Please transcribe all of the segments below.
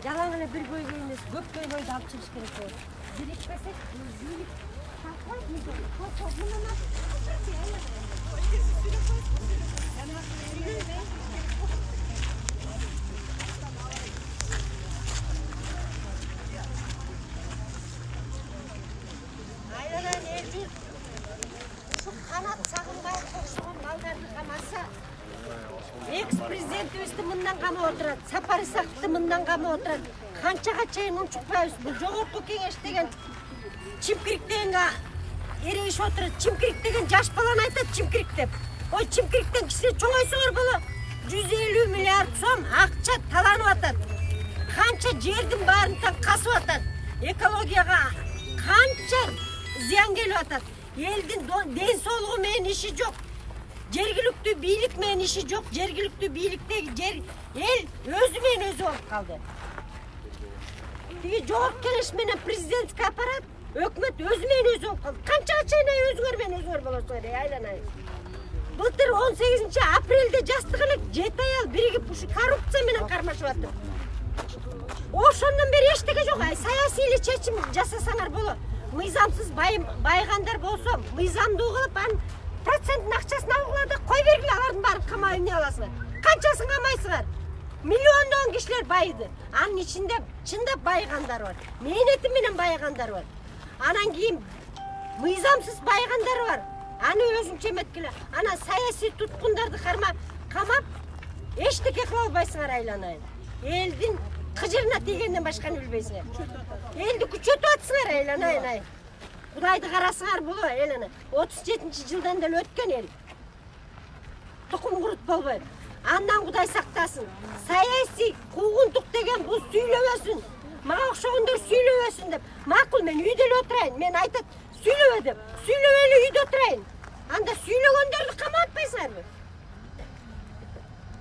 Жалаңына бір көйге емес, көп көйгөйді алып шығыш керек болады. Бірікпесек, жүйілік Aylanan elbir, şu kanat sağınmaya koştuğun mallarını kamasa, экс-президентибизди мындан камап отурат, Сапар Исаковду мындан камап отурат. Канчага чейин унчукпайбыз. Бул жогорку кеңеш деген чимкирик дегенге эрегишип отурат. Чимкирик деген жаш баланы айтат чимкирик деп. Ой, чимкириктен кичине чоңойсоңор боло 150 миллиард сом акча таланып атат. Канча жердин баарынан касып атат. Экологияга канча зыян келип атат. Элдин ден соолугу менен иши жок. Жергиликтүү бийлик менен иши жок. Жергиликтүү бийликтеги жер эл өзү менен өзү болуп калды. Тиги жогорку кеңеш менен президентский аппарат, өкмөт өзү менен өзү болуп калды. Канчага чейин өзүңөр менен өзүңөр болосуңар, айланайын. Былтыр 18 апрелде жастык элек 7 аял биригип ушу коррупция менен кармашып атып. Ошондон бери эчтеке жок. Саясий эле чечим жасасаңар болот. Мыйзамсыз байгандар болсо, мыйзамдуу кылып анын проценттин акчасын алгыла да кой бергиле, алардын баарын камап эмне аласыңар? Канчасын камайсыңар? Миллиондон кишилер байыды. Анын ичинде чындап байыгандар бар. Мээнети менен байыгандар бар. Анан кийин мыйзамсыз байыгандар бар. Аны өзүнчө эметкиле. Анан саясий туткундарды камап эчтеке кыла албайсыңар, айланайын. Элдин кыжырына тийгенден башканы билбейсиңер. Элди күчөтүп атсыңар, айланайын. Кудайды карасыңар боло, элени. 37-жылдан деле өткөн эл. Тукум курут болбойт. Андан Кудай сактасын. Саясий куугунтук деген бул сүйлөбөсүн. Мага окшогондор сүйлөбөсүн деп. Макул, мен үйдө эле отурайын. Мен айтат, сүйлөбө деп. Сүйлөбөй эле үйдө отурайын. Анда сүйлөгөндөрдү камап атпайсыңарбы?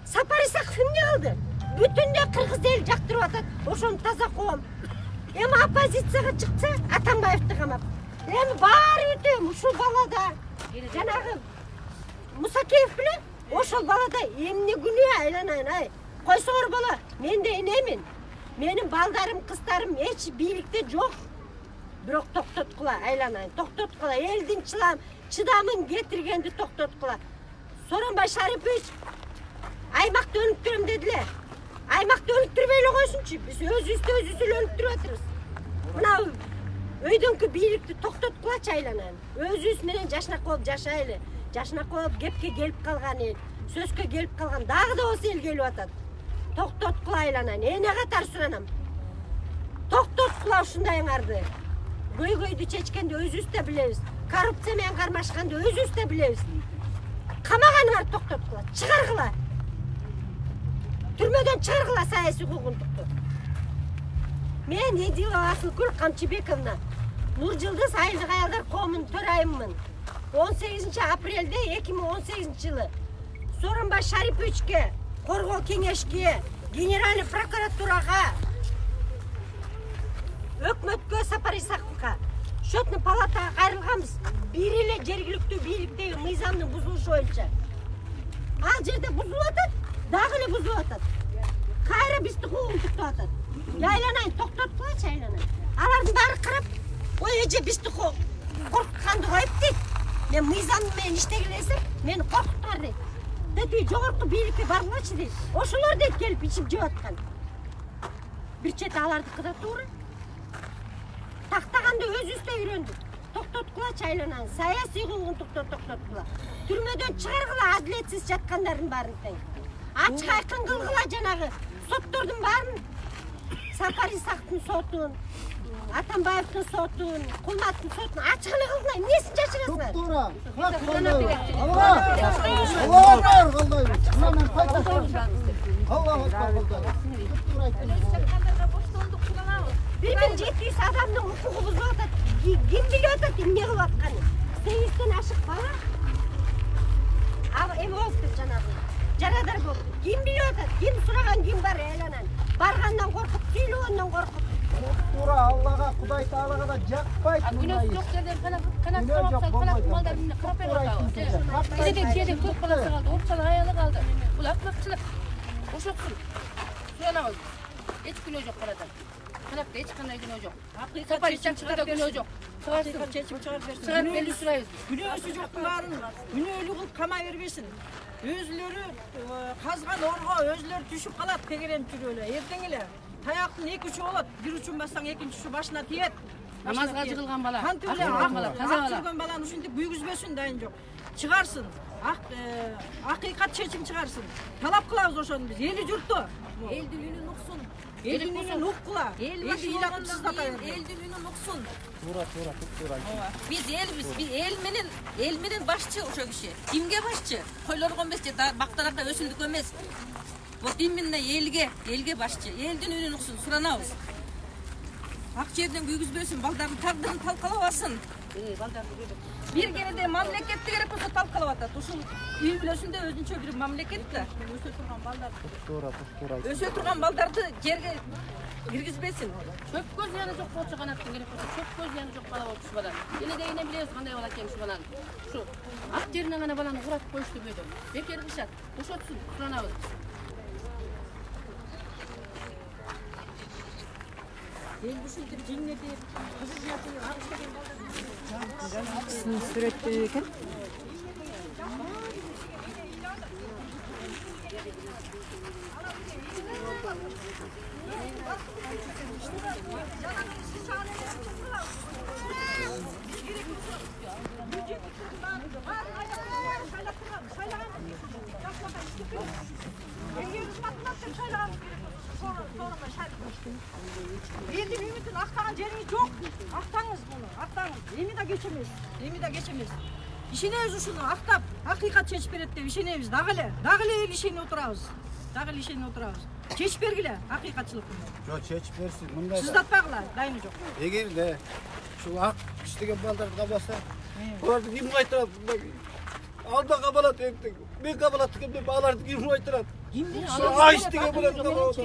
Сапар Исаков эмне кылды? Бүтүндө кыргыз эл жактырып атат. Ошону таза коом. Эми оппозицияга чыкса, Атамбаевди камап. Эми баары бүтөм ушул балада. Жанагы Мусакеев билен ошол балада эмне күнөө, айланайын, ай. Койсоңор боло, мен де энемин. Менин балдарым, кыздарым эч бийликте жок. Бирок токтоткула, айланайын, токтоткула. Элдин чыдамын кетиргенди токтоткула. Сооронбай Шарипович аймакты өнүктүрөм дедилер. Аймакты өнүктүрбөй эле койсунчу. Биз өзүбүздү эле өнүктүрүп атабыз. Мына өйдөнкү бийликти токтоткулачы, айланайын. Өзүбүз менен жашнак болуп жашайлы. Жашнак болуп кепке келип калган эл, сөзгө келип калган дагы да осы эл келип атат. Токтоткула, айланайын. Эне катар суранам. Токтоткула ушундайыңарды. Көйгөйдү чечкенди өзүбүз да билебиз. Коррупция менен кармашканды өзүбүз да билебиз. Камаганыңарды токтоткула, чыгаргыла. Түрмөдөн чыгаргыла саясий куугунтукту. Мен Эдилова Асылкүл Камчыбековна, Нуржылдыз Айылдык аялдар коомунун төрайыммын. 18 апрелде 2018 жылы Сооронбай Шариповичке, коргоо кеңешке, генеральный прокуратурага, өкмөткө, Сапар Исаковго, счетный палатага кайрылганбыз. Бир эле жергиликтүү бийликтеги мыйзамдын бузулушу боюнча. Ал жерде бузулуп атат, дагы эле бузулуп атат. Кайра бизди куугунтуктап атат. Айланайын, токтоткулачы, айланайын. Алардын баары карап, ой, эже бизди коркутканды коюп дейт. Мен мыйзам менен иштегиле десем, мени коркуттуңар дейт. Дети жогорку бийликке баргылачы дейт. Ошолор дейт келип ичип жеп аткан. Бир чети алардыкы да туура. Тактаганды өзүбүз да үйрөндүк. Токтоткулачы, айланайын. Саясий куугунтукту токтоткула. Түрмөдөн чыгаргыла адилетсиз жаткандардын баарын тең. Ачык айкын кылгыла, жанагы соттордун баарын. Сапар Исаковдун сотун, Атамбаевдин сотун, Кулматтын сотун ачык эле кылгыла. Эмнесин жашырасыңар? Тура. Аллах акбар. 1700 адамдын укугу бузулуп атат. Ким билип атат эмне кылып атканын? 8ден ашык бала. Эми болуптур жанагы. Жарадар болуптур. Ким билип атат? Ким сураган ким бар, айланан. Баргандан коркуп, сүйлөгөндөн коркуп. Тура Аллаға, Құдай Тағалаға да жақпайды Günah мұндай yok іс. yerden kanat Günah yok, kavak olmaz. kanat mallar birbirine kapar Turay kaldı. kimse. Kedek kedek kök balası kaldı, ortalığı ayalı kaldı. Kulak bakçılık. Boşoksun. Suyanamaz. Hiç günah yok kanadan. Kanatta hiç kanay günah yok. Kapar içten çıkıda günah yok. Sığarsın. Sığar belli sürayız. Günөөсү жоктун баарын күнөөлүү кылып камай бербесин. Өзүлөрү казган орго өзүлөрү түшүп калат тегеренип жүрүп эле. Эртең эле таяктын 2 учу болот. Бир учун бассаң экинчи учу башына тиет. Намазга жыгылган бала. Кантип эле Жыгылган бала, таза бала. жүргөн баланы ушинтип күйгүзбөсүн дайын жок. Чыгарсын. Акыйкат чечим чыгарсын. Талап кылабыз ошону биз. Эли журтту. Elдің үнін ұқсын. Элдин үнүн уккула. Ел Эши ыйлатып сыздата берди. Elдің үнін ұқсын. Тура, тура. Biz el menen başçı uşak işi. Kimge başçı? Koylarga emес, baktaraka ösündük emес. Вот именно elge başçı. Elдің үнін ұқсын, суранабыз. Ак жерден күйгүзбөсүн, балдардын тагдырын талкалабасын. Бир кереде мамлекетти керек болсо талкалап атат. Ушул үй бүлөсүндө өзүнчө бир мамлекет да. Өсө турган балдарды жерге киргизбесин. Çöp göz yanı çok bolsa kanattın gerek olsa. Çöp göz yanı çok bala olmuş bana. Yine de yine biliyoruz kanday bala kelmiş bana. Şu ak yerine gana balanı kurat koyuştu böyle. Bekir kışat. Boşotsun. Kurana alır. Ел ушинтип жиңнетип, кызыл жапын агыш деген балдар. Сүрөттөй экен. Elдің үмітін ақтаған жеріңіз жоқ. Ақтаңыз бұны, ақтаңыз. Эми да кечемес. Ишенебиз ушуну актап, акыйкат чечип берет деп ишенебиз. Дагы эле эл ишенип отурабыз. Чечип бергиле акыйкатчылыкты. Жо, чечип берсин. Мындай Сыздатпагыла, дайыны жок. эгерде ушул ак иштеген балдарды кабаса, буларды ким кайтарат? Алда кабалат эктең. Мен кабалат дегенде аларды ким кайтарат? Ай иштеген баларды кабалат.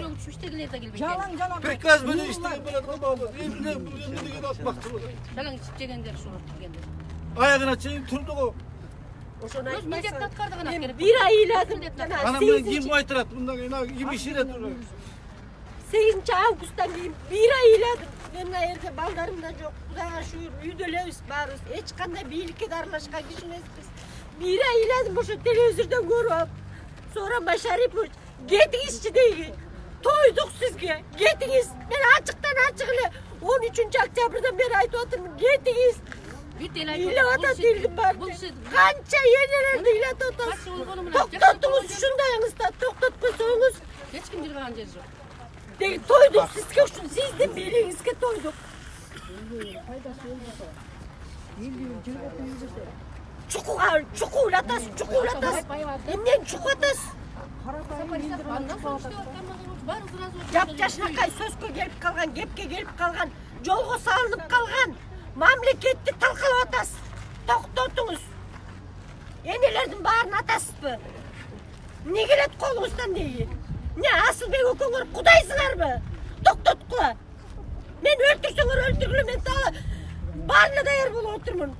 Жалаң Приказ менен иштеген баларды кабалат. Эмне деген атмакчылык. Çalan içip çekenler şu çekenler. Аягына чейин турду го. Ошону Öz millet айтпайсың. tatkardı gana gerek. Бир ай ыйладым. Ана менен ким кайтарат? Мындан кийин ким ишине турат? 8 августтан кийин бир ай ыйладым. Мен жерде балдарым да жок. Кудайга шүгүр, үйдө элебиз баарыбыз. Эч кандай бийликке да аралашкан киши эмеспиз. Бир ай ыйладым ошо телевизордон көрүп алып. Сооронбай Шарипович, кетиңизчи дейги. Тойдук сизге. Кетиңиз. Мен ачыктан ачык эле 13 октябрдан бери айтып атырмын. Кетиңиз. Ыйлап атат элдин баары. Канча энелерди ыйлатып атасыз. Токтотуңуз ушундайыңыз да токтотпосоңуз. Hiç kim jirgan jeri yok. Деги тойдук сизге ушун сиздин бийлигиңизге тойдук. Чукулатасыз. Эмнен чукулатасыз? Жап-жашынакай сөзгө келип калган, кепке келип калган, жолго салынып калган мамлекетти талкалап атасыз. Токтотуңуз. Энелердин баарын атасызбы? Не келет колуңуздан деги? Не Асылбек экөөңөр кудайсыңарбы? Токтоткула. Мен өлтүрсөңөр өлтүргүлө, мен дагы баарына даяр болуп отурмун.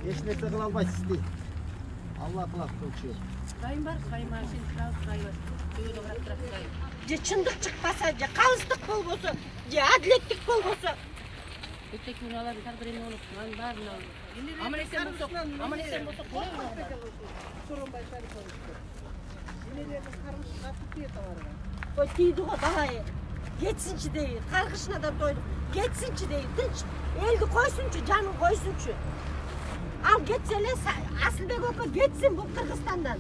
Эч нерсе кыла албайсыз дейт. Алла кылат болчу. Sayın var, sayın var. Şimdi biraz sayın var. Öyle bırak sayın. Же чындык чыкпаса, же калыстык болбосо, же адилеттик болбосо. Öteki ünalар taqdirini olup, lan barına olup. Aman esen bolsok, koyun mu? Сооронбай Шарипович. Энелердин каргышына купуя товарга. Ой тийди го балайы. Кетсинчи дейт, каргышына да тойдук. Кетсинчи дейт, тынч. Элди койсунчу, жанын койсунчу. Ал кетсе эле Асылбек экөө кетсин бул Кыргызстандан.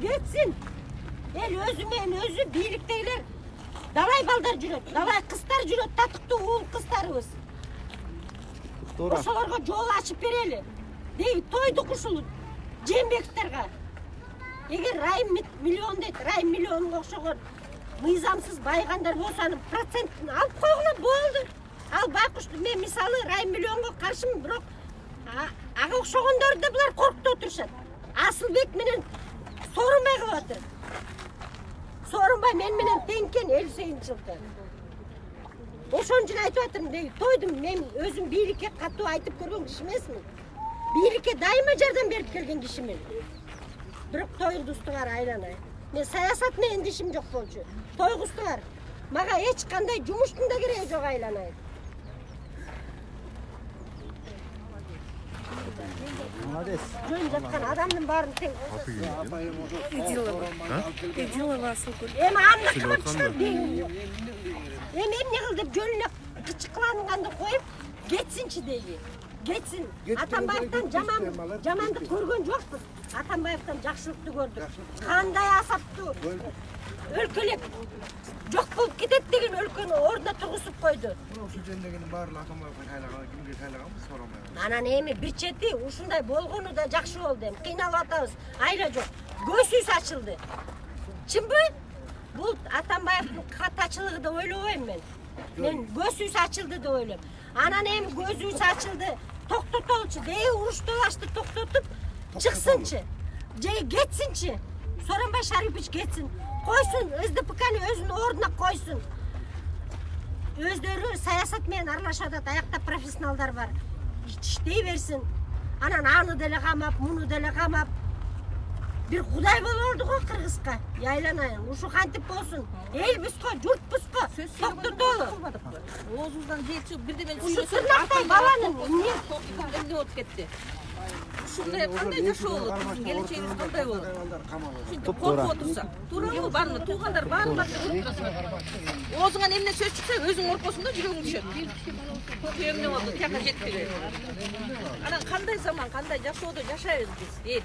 Кетсин. Эл өзү менен өзү бийликтегилер. Давай балдар жүрөт, давай кыздар жүрөт, татыктуу уул кыздарыбыз. Ошолорго жол ачып берели. Дейт, тойдук ушул Жээнбековтерге. Эгер Райым миллион дейт, Райым миллионго окшогон мыйзамсыз байгандар болсо анын процентин алып койгула болду. Ал бакушту мен мисалы Райым миллионго каршымын, бирок ага окшогондорду да булар коркутуп отурушат. Асылбек менен Сооронбай кылып атыр. Сооронбай мен менен тең экен 58 жылкы. Ошон үчүн айтып атырмын, тойдум, мен өзүм бийликке катуу айтып көргөн киши эмесмин. Бийликке дайыма жардам берип келген кишимин. Бирок тойгуздуңар айланай. Мен саясат менен ишим жок болчу. Тойгуздуңар. Мага эч кандай жумуштун да кереги жок айланай. Молодец. Жөн жаткан адамдын баарын тең. Эми аны кылыпчылар дейм. Эми эмне кыл деп жөн эле кычкыланганды коюп кетсинчи дейли. Кетсин. Атамбаевден жамандык көргөн жокпуз. Атамбаевден жакшылыкты көрдүк. Кандай асаптуу өлкөлөп жок болуп кетет деген өлкөнү ордуна тургузуп койду. Ошол жөнүндөгүнүн баарын Атамбаевге кайлаган, кимге кайлаганбыз Сооронбай. Анан эми бир чети ушундай болгону да жакшы болду. Эми кыйналып атабыз. Айла жок. Көзүбүз ачылды. Чынбы? Бул Атамбаевдин катачылыгы да ойлобойм мен. Мен көзүбүз ачылды деп ойлойм. Анан эми көзүбүз ачылды. Токтотолчу. Дей урушты башты токтотуп чыксынчы. Же кетсинчи. Сооронбай Шарипович кетсин. Койсун, СДПКны өзүнүн ордуна койсун. Өздөрү саясат менен аралашып атат, аякта профессионалдар бар. Иштей берсин. Анан аны деле камап, муну деле камап. Бир кудай болорду го Кыргызга. Яйланайын. Ушу кантип болсун? Элбиз го, журтпуз го. Токтотолу. Оозубуздан жел чыгып бирдемен Ушу тырнактай баланын эмне эмне болуп кетти. Ушундай кандай жашоо болот? Биздин келечегибиз кандай болот? Ушинтип коркуп отурса, туурабы бармы? Туугандар баарын көрүп турасың. Оозуңан эмне сөз чыкса, өзүң коркосуң да жүрөгүң түшөт. Эмне болду? Тияка жетпеди. Анан кандай заман, кандай жашоодо жашайбыз биз?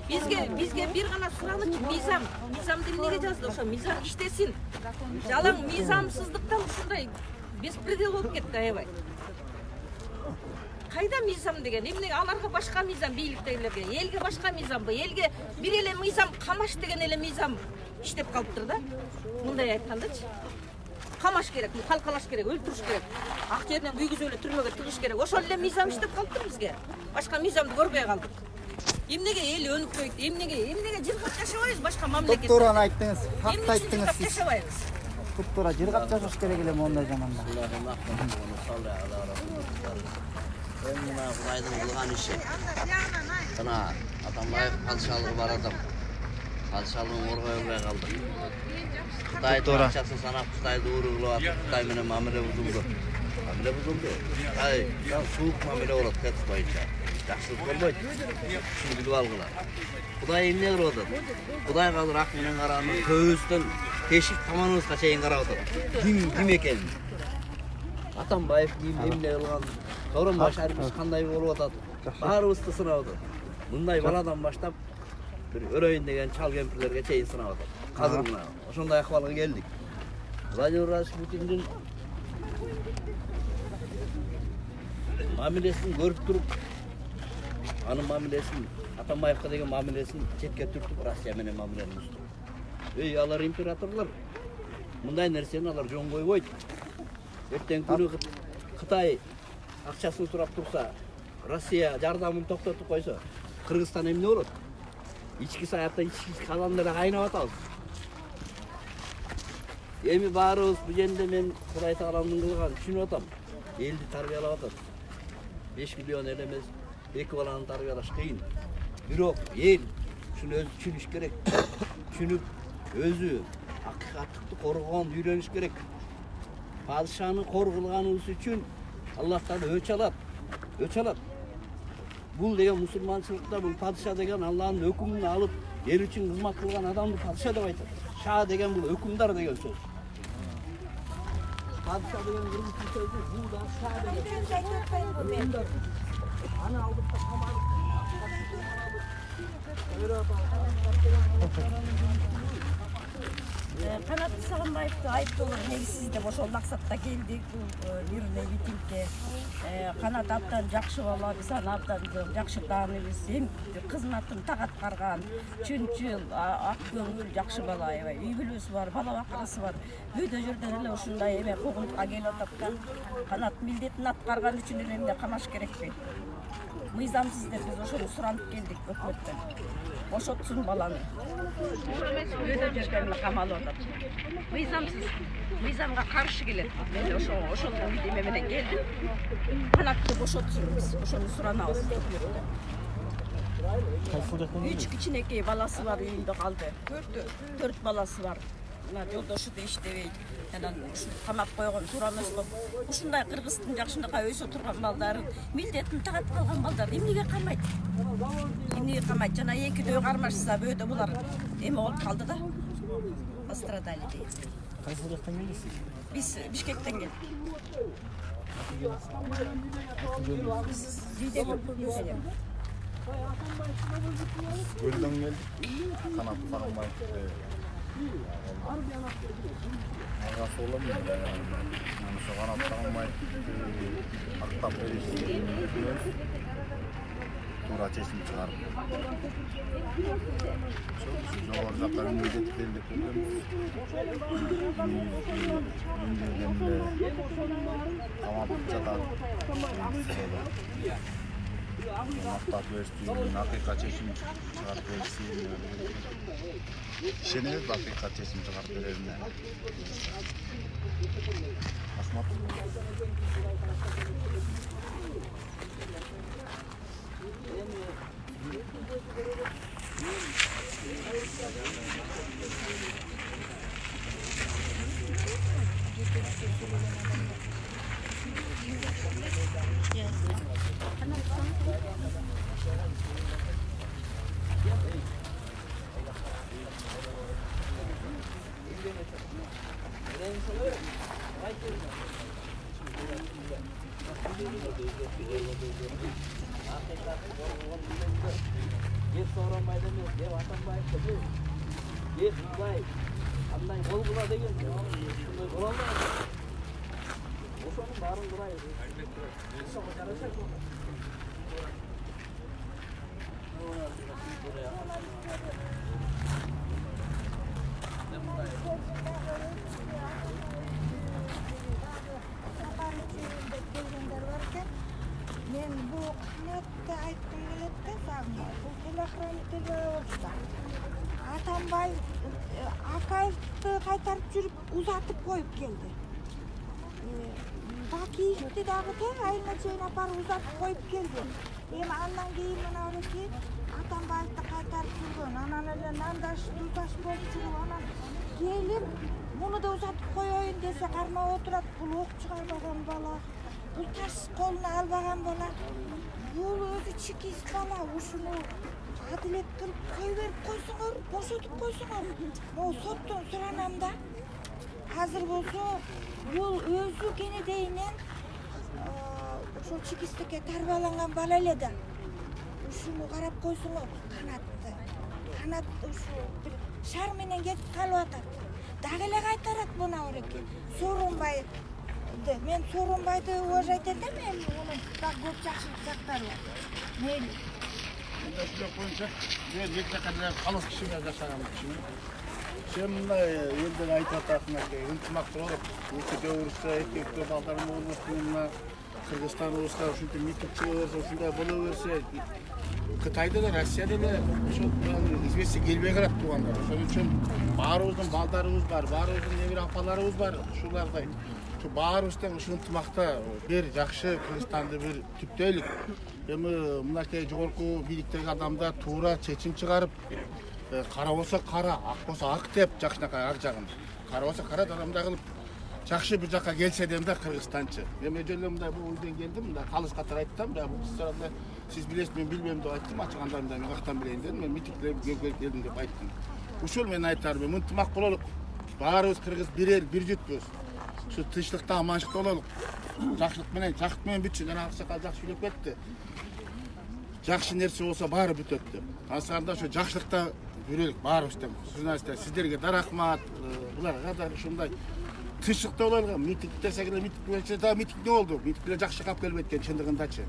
Бизге бир гана сураныч мыйзам. Мыйзамды эмнеге жазды? Ошо мыйзам иштесин. Жалаң мыйзамсыздыктан ушундай беспредел болуп кетти аябай. Кайда мыйзам деген? Эмнеге аларга башка мыйзам бийликтегилерге? Элге башка мыйзамбы? Элге бир эле мыйзам, камаш деген эле мыйзам иштеп калыптыр да. Мындай айткандачы. Камаш керек, калкалаш керек, өлтүрүш керек. Ак жерден күйгүзүп эле түрмөгө тыгыш керек. Ошол эле мыйзам иштеп калыптыр бизге. Башка мыйзамды көрбөй калдык. Эмнеге эл өнүкпөйт? Эмнеге жыргап жашабайбыз башка мамлекетте? Туураны айттыңыз, хакты айттыңыз сиз. Жашабайбыз. Туптура жыргап жашаш керек эле мондай заманда. Мына Кудайдын кылган иши. Жана Атамбаев падышалыгы бар адам. Падышалыгын коргой албай калды. Кытайдын акчасын санап Кытайды ууруу кылып атып, Кытай менен мамиле бузулду. Мамиле бузулду. Кытай суук мамиле болот кетип боюнча. Жакшылык болбойт. Ушуну билип алгыла. Кудай эмне кылып атат? Кудай азыр ак менен караны көбүбүздөн тешик таманыбызга чейин карап атат. Ким экенин. Атамбаев ким эмне кылган? Сооронбай Шарипович кандай болуп атат? Баарыбызды сынап атат. Мындай баладан баштап бир өрөйүн деген чал кемпирлерге чейин сынап атат. Азыр мына ошондой акыбалга келдик. Владимир Владимирович Путиндин мамилесин көрүп туруп, анын мамилесин, Атамбаевка деген мамилесин четке түртүп, Россия менен мамилени буздук. Алар императорлор мындай нерсени алар жөн койбойт. Эртең күнү Кытай акчасын сурап турса, Россия жардамын токтотуп койсо, Кыргызстан эмне болот? Ички саятта ички каламдара кайнап атабыз. Эми баарыбыз бул жерде мен Кудай Тааламдын кылганын түшүнүп атам. Элди тарбиялап атат. 5 миллион эл эмес, 2 баланы тарбиялаш кыйын. Бирок эл ушуну өзү түшүнүш керек. Түшүнүп, өзү акыйкаттыкты коргогонду үйрөнүш керек. Падышаны коргулганыбыз үчүн Аллахтан өч алат. Бул деген мусулманчылыкта бул падыша деген Аллахтын өкүмүн алып, эл үчүн кызмат кылган адамды падыша деп айтат. Ша деген бул өкүмдар деген сөз. Падыша деген кыргыз сөзү бул да ша деген. Аны алдык да камалып. Канат Сооронбаевди айыптоолор негизсиз деп ошол максатта келдик бул мирный митингге. Канат абдан жакшы бала, биз аны абдан жакшы тааныйбыз. Кызматын так аткарган, чынчыл, ак көңүл жакшы бала. Үй бүлөсү бар, бала бакырысы бар. Бүйдө жерден эле ушундай эме куугунтукка келип атат да. Канат милдетин аткарган үчүн эле эмне камаш керекпи? мыйзамсыз деп биз ошону суранып келдик өкмөттөн. Бошотсун баланы. Өйдө жүргөнү камалып атат. Мыйзамсыз, мыйзамга каршы келет. Мен ошондон видеме менен келдим. Канатты бошотсун биз, ошону суранабыз өкмөттөн. 3 кичинекей баласы бар үйүндө калды. 4 баласы бар. Мына жолдошу да иштебейт. Анан ушуну камап койгон туура эмеспи? Ушундай Кыргыздын жакшынакай өсө турган балдарын, милдетин тагат калган балдар эмнеге кармайт? Эмнеге кармайт? Жана 2-дөө кармашса бөөдө булар эме болуп калды да. Пострадали дейт. Кайсы жактан келдиңиз? Биз Бишкектен келдик. Видео көргөнсүз. Көлдөн келдик. Канат кармай. Ага солом. Муну канат кармай. Актап беришти. Туура чечим чыгарып. Жогору жактан милдет келдик. Камап жатат. Мактап беришти. Акыйка чечим чыгарып беришти. Ишенебиз акыйка чечим чыгарып берерине. Рахмат. Men bu qanotda aytdim keladi sanga. Bu telexronda olsa. Atamboy Akayevni qaytarib жүрүп uzatib qo'yib keldi. Bakiyevni dag'da ayna cheyna apar uzatib qo'yib keldi. Endi andan keyin mana oraki Atamboyni qaytarib turgan. Analarga nandash, tutash bo'lib turib, ana kelib buni da uzatib qo'yoyin desa qarmab o'tiradi. Bu o'q chiqarmagan bola. Bu taş koluna albagan bola. Bu o'zi chekist bola. Ушуну adilet qilib qo'yib qo'ysinlar, boshotib qo'ysinlar. Bu sotdan so'ranamda. Hozir bo'lsa, bu o'zi kenedeynen o'sha chekistga tarbiyalangan bola edi. Ушуну qarab qo'ysinlar, qanatdi. Qanat o'sha bir shar menen ketib qolyapti. Dag'ila qaytarat buni o'raki. So'rinbay men So'rinbayni уважать etaman, uni ko'p yaxshilik chaqtarlar. Meyli. Şöyle koyunca ben yekte kadar kalıs kişiyle yaşayan kişiyim. Şimdi yıldır ayet atakına unutmak olup, iki dövürse, iki baldarım olmasınlar, Kırgızstan olsa, şunda mitikçi olursa, şunda bolu olursa, Kıtay'da da, Rusya'da da çok hizmetse gelmeye kadar tuğanlar. Onun için bağırımızın baldarımız var, bağırımızın emir apalarımız var, şularda. Şu bağırımızdan uşun tımakta bir jakşı Kırgızstan'da bir tüpteylik. Hem mınakay жогорку бийликтеги адамдар туура чечим чыгарып, кара болсо кара, ак болсо ак деп жакшынакай ак жагын. Кара болсо кара адамдар кылып жакшы бир жакка келсе дейм да Кыргызстанчы. Мен эжеле мындай бул үйдөн келдим, мындай калыш катар айттым, да бул кыздарда сиз билесиз, мен билбейм деп айттым, ачыганда мен кактан билейин дедим, мен митингге келдим деп айттым. Ушул мен айтарым, мен ынтымак бололук. Баарыбыз кыргыз бир эл, бир жұртпыз. Şu tınçlıkta amançlıkta olalım. Жақшылық менен бүтсün. Жана Аксакал жақсы сүйлөп кетти. Жақшы нерсе болса баары бүтөт деп. Асарда şu жақшылықта жүрелик баарыбыздан. Журналисттер сиздерге да рахмат. Буларга да ушундай тынччылыкта бололук. Митинг десек эле митинг болчу да митинг не болду. Митингге жақшы кап келбейт экен чындыгындачы.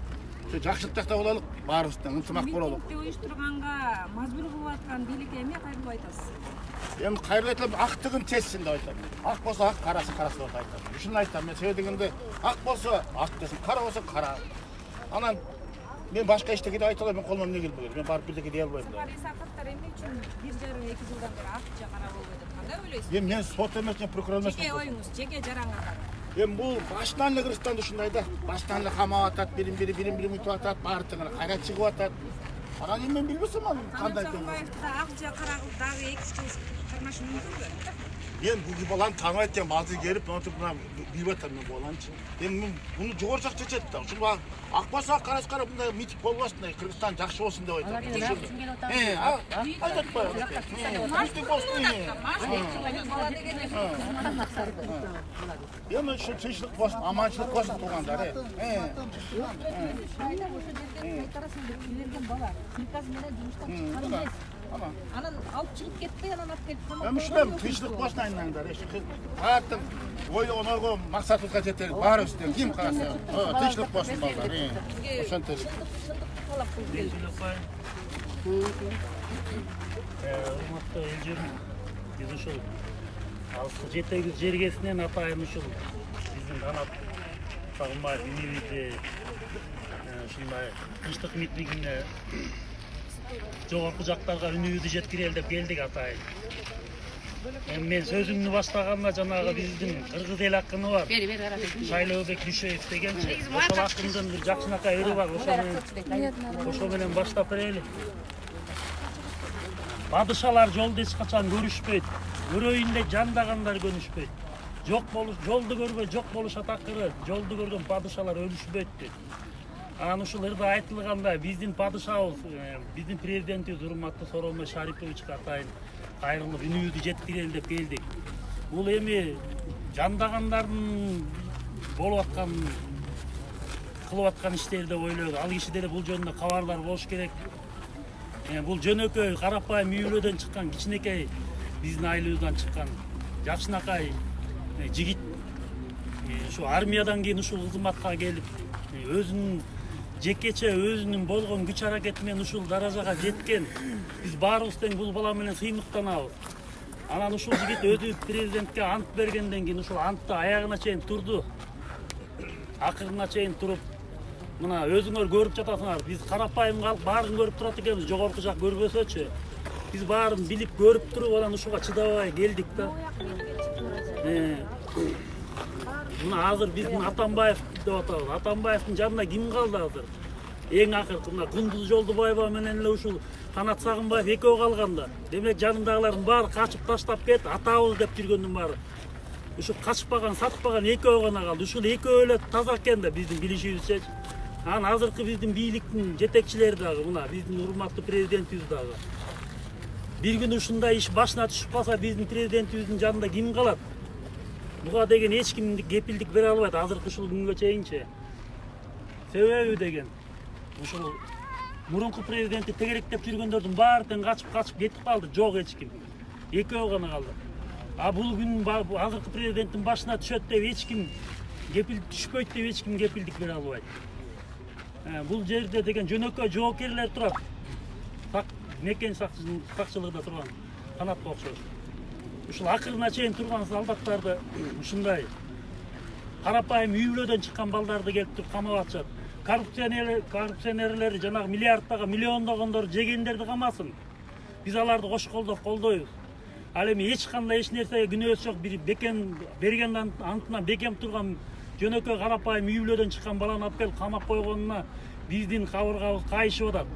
Şu жақшылык жакта бололук, баарыбыздан ынтымак бололук. Митингди уюштурганга мажбур кылып аткан бийликке эмне кайрылып айтасыз? Hem kayırlı etlem aktığın tessin de aytam. Ak bolsa ak, karası karası da aytam. Şunu aytam, ben söylediğimde ak bolsa ak desin, kara olsa kara. Anan мен башка эчтеке айта алам, мен колуман эмне келбей келет. Мен барып бирдеке дей албайм да. Исаковтар эмне үчүн 1,5-2 жылдан бери акча карап болбой жаткан да ойлойсуз? Эми мен сот эмес, мен прокурор эмесмин. Жеке оюңуз, жеке жараңыздар. Эми бул башынан эле Кыргызстанда ушундай да. Башынан эле камап атат, бирин утуп атат, баары тең кайра чыгып атат. Анан эми мен билбесем анын кандай экенин. Сооронбаевди да акча карагып дагы 2-3 жыл кармашы мүмкүнбү? Мен бул баланы тааныбайт экен, азыр келип монтип мына билип атам мен баланчы. Эми мен буну жогору жак чечет да. Ушул акбаса караш карап мындай митинг болбасын, Кыргызстан жакшы болсун деп айтат. Айтат атпайбы? Митинг болсун. Эми ушу тынччылык болсун, аманчылык болсун туугандар. Айда ошо жерге кайтарасың деп берген бала приказ менен жумуштан чыккан эмес. Анан алып чыгып кетпей, анан алып келип камакка. Эми ушундай тынччылык болсун айнаңдар. Баардык ойлогон ойго максатыбызга жетели баарыбыз тең. Ким кааласа, тынччылык болсун балдар. Ошентип. Талап кылып келди. Урматтуу эл журум, биз ушул алыскы жетегиз жергесинен атайын ушул биздин Канат Сагынбаев үнүбүздү ушундай тынчтык митингине жогорку жактарга үнүбүздү жеткирели деп келдик атайын. Эми мен сөзүмдү баштаганда жанагы биздин кыргыз эл акыны бар. Шайлообек Дүйшөев деген ошол акындын бир жакшынакай өрү бар. Ошо менен баштап берели. Падышалар жолду эч качан көрүшпөйт. Өрөйүндө жандагандар көнүшпөйт. Жолду көрбөй жок болушат акыры. Жолду көргөн падышалар өлүшпөйт дейт. Анан ушул ырда айтылганда биздин падышабыз, биздин президентибиз урматтуу Сооронбай Шариповичке атайын кайрылып үнүбүздү жеткирели деп келдик. Бул эми жандагандардын болуп аткан кылып аткан иштери деп ойлойт. Ал кишидер бул жөнүндө кабардар болуш керек. Бул жөнөкөй карапайым үй бүлөдөн чыккан кичинекей биздин айлыбыздан чыккан жакшынакай жигит ушу армиядан кийин ушул кызматка келип өзүнүн жекече өзүнүн болгон күч аракети менен ушул даражага жеткен. Биз баарыбыз тең бул бала менен сыймыктанабыз. Анан ушул жигит өзү президентке ант бергенден кийин ушул антты аягына чейин турду. Акырына чейин туруп мына өзүңөр көрүп жатасыңар. Биз карапайым калып баарын көрүп турат экенбиз, жогорку жак көрбөсөчү. Биз баарын билип көрүп туруп анан ушуга чыдабай келдик да. Мына азыр биздин Атамбаев деп атабыз. Атамбаевдин жанында ким калды азыр? Эң акыркы мына Кундуз Жолдубаева менен эле ушул Канат Сагынбаев экөө калганда. Демек жанындагылардын баары качып таштап кетти, атабыз деп жүргөндүн баары. Ушул качпаган, сатпаган экөө гана калды. Ушул экөө эле таза экен да биздин билишибизче. Анан азыркы биздин бийликтин жетекчилери дагы мына биздин урматтуу президентибиз дагы. Бир күн ушундай иш башына түшүп калса биздин президентибиздин жанында ким калат? Буга деген эч ким кепилдик бере албайт азыркы ушул күнгө чейинчи. Себеби деген ушул мурунку президенти тегеректеп жүргөндөрдүн баары тең качып кетип калды, жок эч ким. Экөө гана калды. А бул күн азыркы президенттин башына түшөт деп эч ким кепилдик түшпөйт деп эч ким кепилдик бере албайт. Бул жерде деген жөнөкөй жоокерлер турат. Мекен сакчылыгында турган канатка окшош. Ушул акырына чейин турган солдаттарды ушундай карапайым үй бүлөдөн чыккан балдарды келип туруп камап атышат. Коррупционерлер жанагы миллиардтага миллиондогондор жегендерди камасын. Биз аларды кош колдоп колдойбуз. Ал эми эч кандай эч нерсеге күнөөсү жок, бир бекем берген антынан бекем турган жөнөкөй карапайым үй бүлөдөн чыккан баланы алып келип камап койгонуна биздин кабыргабыз кайышып атат.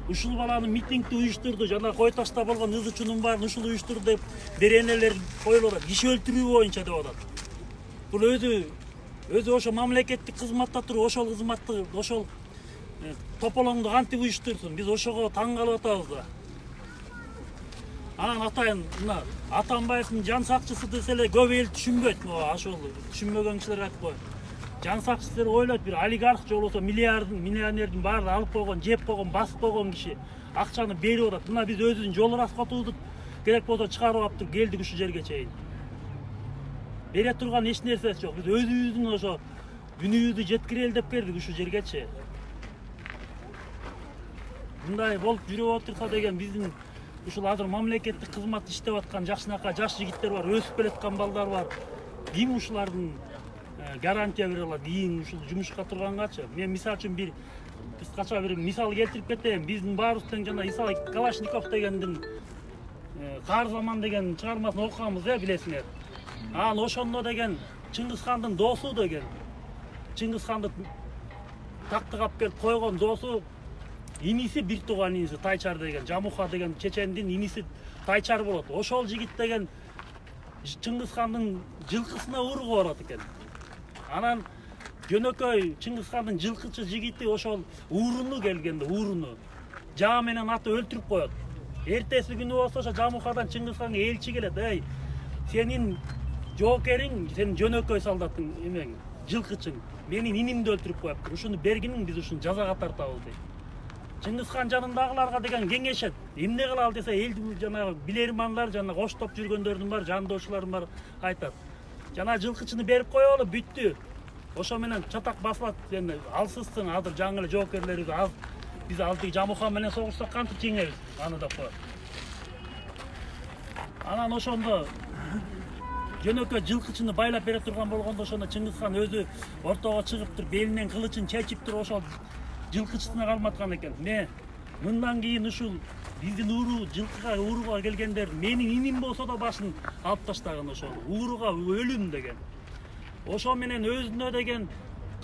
Ушул баланы митингди уюштурду, жана кой ташта болгон ызычунун баарын ушул уюштурду деп беренелер коюлуп атат. Киши өлтүрүү боюнча деп атат. Бул өзү ошо мамлекеттик кызматта туруп ошол кызматты, ошол тополоңду кантип уюштурсун? Биз ошого таң калып атабыз да. Анан атайын мына Атамбаевдин жан сакчысы десе эле көп эл түшүнбөйт. Ошол түшүнбөгөн кишилер айтып коет. Жан сакчысы ойлойт, бир олигарх же болбосо миллионердин баарын алып койгон, жеп койгон, басып койгон киши акчаны берип атат. Мына биз өзүбүздүн жол расходубузду керек болсо чыгарып алып келдик ушул жерге чейин. Бере турган эч нерсеси жок. Биз өзүбүздүн ошо үнүбүздү жеткирели деп келдик ушул жергечи. Мындай болуп жүрүп отурса деген биздин ушул азыр мамлекеттик кызматты иштеп аткан жакшынакай жаш жигиттер бар, өсүп келаткан балдар бар. Ким ушулардын гарантия бере алат кийин ушул жумушка тургангачы? Мен мисалы үчүн бир Биз кача бир мисал келтирип кетейин. Биздин баарыбыздын жана Исаак Калашников дегендин Кар заман деген чыгармасын окуганбыз, билесиңер. Анан ошондо деген Чыңгызхандын досу деген. Чыңгызханды тактыга алып келип койгон досу иниси бир тууган иниси Тайчар деген, Жамуха деген чечендин иниси Тайчар болот. Ошол жигит деген Чыңгызхандын жылкысына урууга барат экен. Анан жөнөкөй Чыңгызхандын жылкычы жигити ошол ууруну келгенде, ууруну жаа менен аты өлтүрүп коет. Эртеси күнү болсо ошо Жамухадан Чыңгызханга элчи келет. Эй, сенин жоокериң, сенин жөнөкөй солдатың эмең, жылкычың менин инимди өлтүрүп коюптур. Ушуну бергиниң биз ушуну жазага тартабыз дейт. Чыңгызхан жанындагыларга деген кеңешет. Эмне кылалы десе, элди жанагы билермандар, жана коштоп жүргөндөрдүн бар, жандошулардын бар айтат. Жана жылкычыны берип коелу, бүттү. Ошо менен чатак басылат. Сен алсызсың, азыр жаңы эле жоокерлерибиз аз. Биз алдыгы Жамуха менен согушсак кантип жеңебиз? Аны да коет. Анан ошондо жөнөкөй жылкычыны байлап бере турган болгондо ошондо Чыңгызхан өзү ортого чыгып туруп, белинен кылычын чечип туруп ошол жылкычысына калматкан экен. Мындан кийин ушул биздин ууру жылкыга ууруга келгендер менин иним болсо да башын алып таштаган ошол. Ууруга өлүм деген. Ошо менен өзүнө деген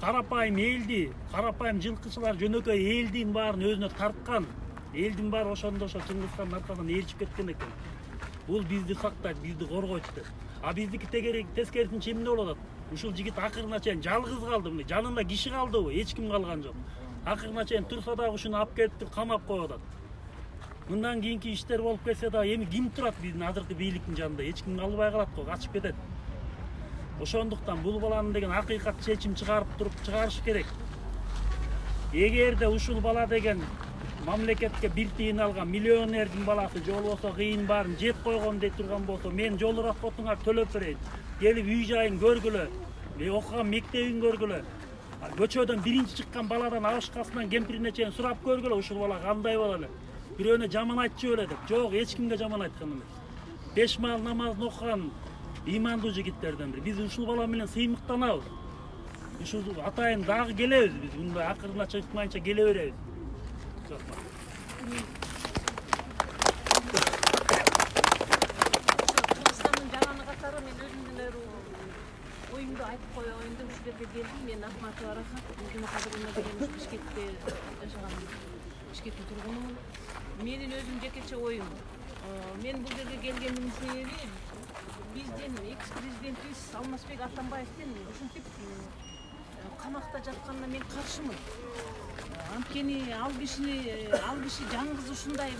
карапайым элди, карапайым жылкычылар жөнөкөй элдин баарын өзүнө тарткан. Элдин баары ошондо ошо Чыңгызхандын аркасынан ээрчип кеткен экен. Бул бизди сактайт, бизди коргойт деп. А биздики тескерисинче эмне болуп атат? Ушул жигит акырына чейин жалгыз калды, жанында киши калдыбы? Эч ким калган жок. Акырына чейин турса дагы ушуну алып келип камап коюп атат. Мындан кийинки иштер болуп кетсе да эми ким турат биздин азыркы бийликтин жанында? Эч ким калбай калат го, качып кетет. Ошондуктан бул баланы деген акыйкат чечим чыгарыш керек. Эгерде ушул бала деген мамлекетке бир тыйын алган миллионердин баласы жол болсо кыйын баарын жеп койгон дей турган болсо, мен жол расходуңа төлөп берейин. Келип үй жайын көргүлө, окуган мектебин көргүлө. Көчөдөн биринчи чыккан баладан абышкасынан кемпирине чейин сурап көргүлө, ушул бала кандай бала эле. Бирөөнө жаман айтчу эле деп. Жок, эч кимге жаман айткан эмес. 5 маал намазын окуган имандуу жигиттерден бири. Биз ушул бала менен сыймыктанабыз. Ушул атайын дагы келебиз биз. Мындай акырына чыкмайынча келе беребиз. Кыргызстандын жараны катары мен өзүмдүн оюмду айтып коеюн деп ушул жерге келдим. Мен Акматова Барахат, Жумакадырына деген Бишкекте жашаган Бишкектин тургунумун. Менин өзүм жекече оюм. Мен бул жерге келгендин себеби биздин экс-президентибиз Алмазбек Атамбаевдин ушинтип камакта жатканына мен каршымын. Анткени ал киши жаңгыз ушундай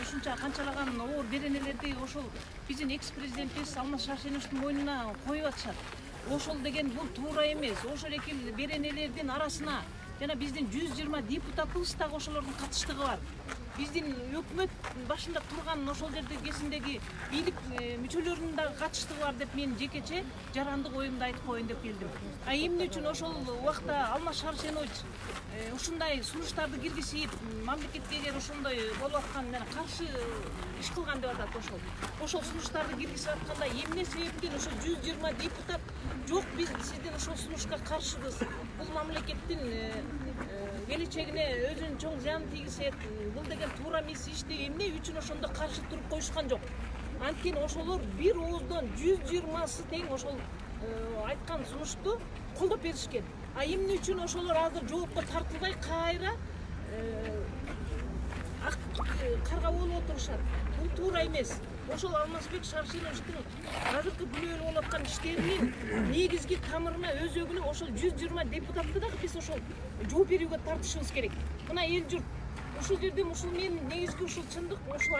ушунча канчалаган оор беренелерди ошол биздин экс-президентибиз Алмаз Шаршеновичтин мойнуна коюп атышат. Ошол деген бул туура эмес. Ошол эки беренелердин арасына жана биздин 120 депутатыбыз дагы ошолордун катыштыгы бар. Биздин өкмөт башында турган ошол жердегисиндеги бийлик мүчөлөрүнүн дагы катыштыгы бар деп мен жекече жарандык оюмду айтып коеюн деп келдим. Эмне үчүн ошол убакта Алмаз Шаршенович ушундай сунуштарды киргизип, мамлекетке эгер ошондой болуп аткан менен каршы иш кылган деп атат ошол сунуштарды киргизип атканда эмне себептен ошо 120 депутат жок, биз сиздин ошол сунушка каршыбыз. Бул мамлекеттин келечегине өзүнүн чоң зыянын тийгизет. Бул деген туура эмес ишти эмне үчүн ошондо каршы туруп коюшкан жок. Анткени ошолор бир ооздон 120сы тең ошол айткан сунушту колдоп беришкен. А эмне үчүн ошолор азыр жоопко тартылбай кайра карга болуп отурушат? Бул туура эмес. Ошол Алмазбек Шаршеновичтин азыркы бүлөлүү болуп аткан иштеринин негизги тамырына өзөгүнө ошол 120 депутатты дагы биз ошол жооп берүүгө тартышыбыз керек. Мына эл журт ушул жерде ушул мен негизги ушул чындык ушул